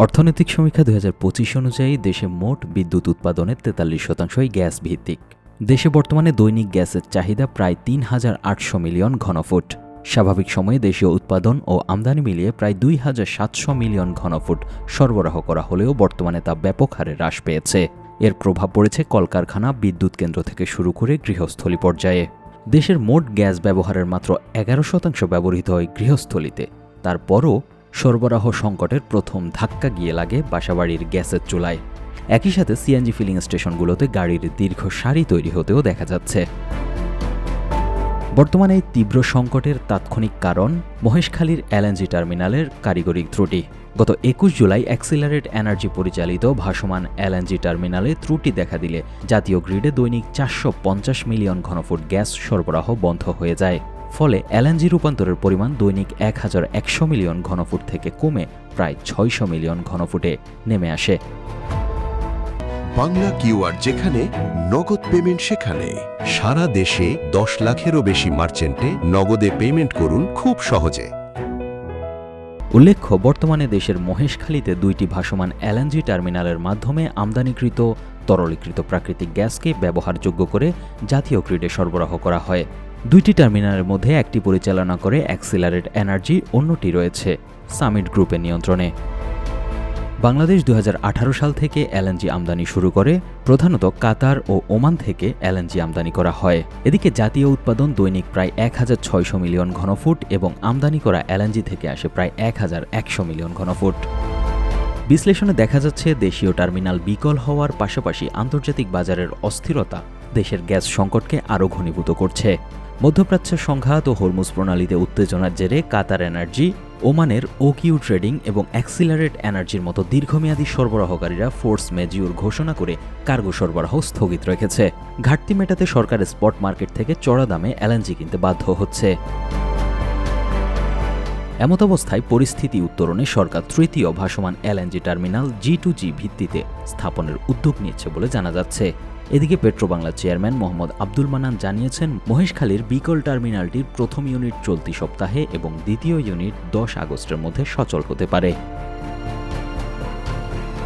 অর্থনৈতিক সমীক্ষা ২০২৫ অনুযায়ী দেশে মোট বিদ্যুৎ উৎপাদনের ৪৩% গ্যাস ভিত্তিক। দেশে বর্তমানে দৈনিক গ্যাসের চাহিদা প্রায় ৩,৮০০ মিলিয়ন ঘনফুট। স্বাভাবিক সময়ে দেশীয় উৎপাদন ও আমদানি মিলিয়ে প্রায় ২,৭০০ মিলিয়ন ঘনফুট সরবরাহ করা হলেও বর্তমানে তা ব্যাপক হারে হ্রাস পেয়েছে। এর প্রভাব পড়েছে কলকারখানা, বিদ্যুৎ কেন্দ্র থেকে শুরু করে গৃহস্থলী পর্যায়ে। দেশের মোট গ্যাস ব্যবহারের মাত্র ১১% ব্যবহৃত হয় গৃহস্থলীতে। তারপরও সরবরাহ সংকটের প্রথম ধাক্কা গিয়ে লাগে বাসাবাড়ির গ্যাসের চুলায়। একই সাথে সিএনজি ফিলিং স্টেশনগুলোতে গাড়ির দীর্ঘ সারি তৈরি হতেও দেখা যাচ্ছে। বর্তমানে এই তীব্র সংকটের তাৎক্ষণিক কারণ মহেশখালীর এলএনজি টার্মিনালের কারিগরি ত্রুটি। গত ২১ জুলাই অ্যাক্সিলারেট এনার্জি পরিচালিত ভাসমান এলএনজি টার্মিনালে ত্রুটি দেখা দিলে জাতীয় গ্রিডে দৈনিক ৪৫০ মিলিয়ন ঘনফুট গ্যাস সরবরাহ বন্ধ হয়ে যায়। ফলে এলএনজি রূপান্তরের পরিমাণ দৈনিক ১,১০০ মিলিয়ন ঘনফুট থেকে কমে প্রায় ৬০০ মিলিয়ন ঘনফুটে নেমে আসে। বাংলা কিউআর যেখানে নগদ পেমেন্ট সেখানে। সারা দেশে ১০ লাখেরও বেশি মার্চেন্টে নগদে পেমেন্ট করুন খুব সহজে। উল্লেখ্য, বর্তমানে দেশের মহেশখালীতে ২টি ভাসমান এলএনজি টার্মিনালের মাধ্যমে আমদানিকৃত তরলীকৃত প্রাকৃতিক গ্যাসকে ব্যবহারযোগ্য করে জাতীয় গ্রিডে সরবরাহ করা হয়। ২টি টার্মিনালের মধ্যে একটি পরিচালনা করে অ্যাক্সিলারেট এনার্জি, অন্যটি রয়েছে সামিট গ্রুপের নিয়ন্ত্রণে। বাংলাদেশ ২০১৮ সাল থেকে এলএনজি আমদানি শুরু করে। প্রধানত কাতার ও ওমান থেকে এলএনজি আমদানি করা হয়। এদিকে জাতীয় উৎপাদন দৈনিক প্রায় ১,৬০০ মিলিয়ন ঘনফুট এবং আমদানি করা এলএনজি থেকে আসে প্রায় ১,১০০ মিলিয়ন ঘনফুট। বিশ্লেষণে দেখা যাচ্ছে, দেশীয় টার্মিনাল বিকল হওয়ার পাশাপাশি আন্তর্জাতিক বাজারের অস্থিরতা দেশের গ্যাস সংকটকে আরও ঘনীভূত করছে। মধ্যপ্রাচ্যের সংঘাত ও হরমুজ প্রণালীতে উত্তেজনার জেরে কাতার এনার্জি, ওমানের ওকিউ ট্রেডিং এবং অ্যাক্সিলারেট এনার্জির মতো দীর্ঘমেয়াদী সরবরাহকারীরা ফোর্স মেজিউর ঘোষণা করে কার্গো সরবরাহ স্থগিত রেখেছে। ঘাটতি মেটাতে সরকার স্পট মার্কেট থেকে চড়া দামে এলএনজি কিনতে বাধ্য হচ্ছে। এমত অবস্থায় পরিস্থিতি উত্তরণে সরকার তৃতীয় ভাসমান এলএনজি টার্মিনাল G2G ভিত্তিতে স্থাপনের উদ্যোগ নিচ্ছে বলে জানা যাচ্ছে। এদিকে পেট্রোবাংলার চেয়ারম্যান মোহাম্মদ আব্দুল মান্নান জানিয়েছেন, মহেশখালীর বিকল টার্মিনালটির প্রথম ইউনিট চলতি সপ্তাহে এবং দ্বিতীয় ইউনিট ১০ আগস্টের মধ্যে সচল হতে পারে।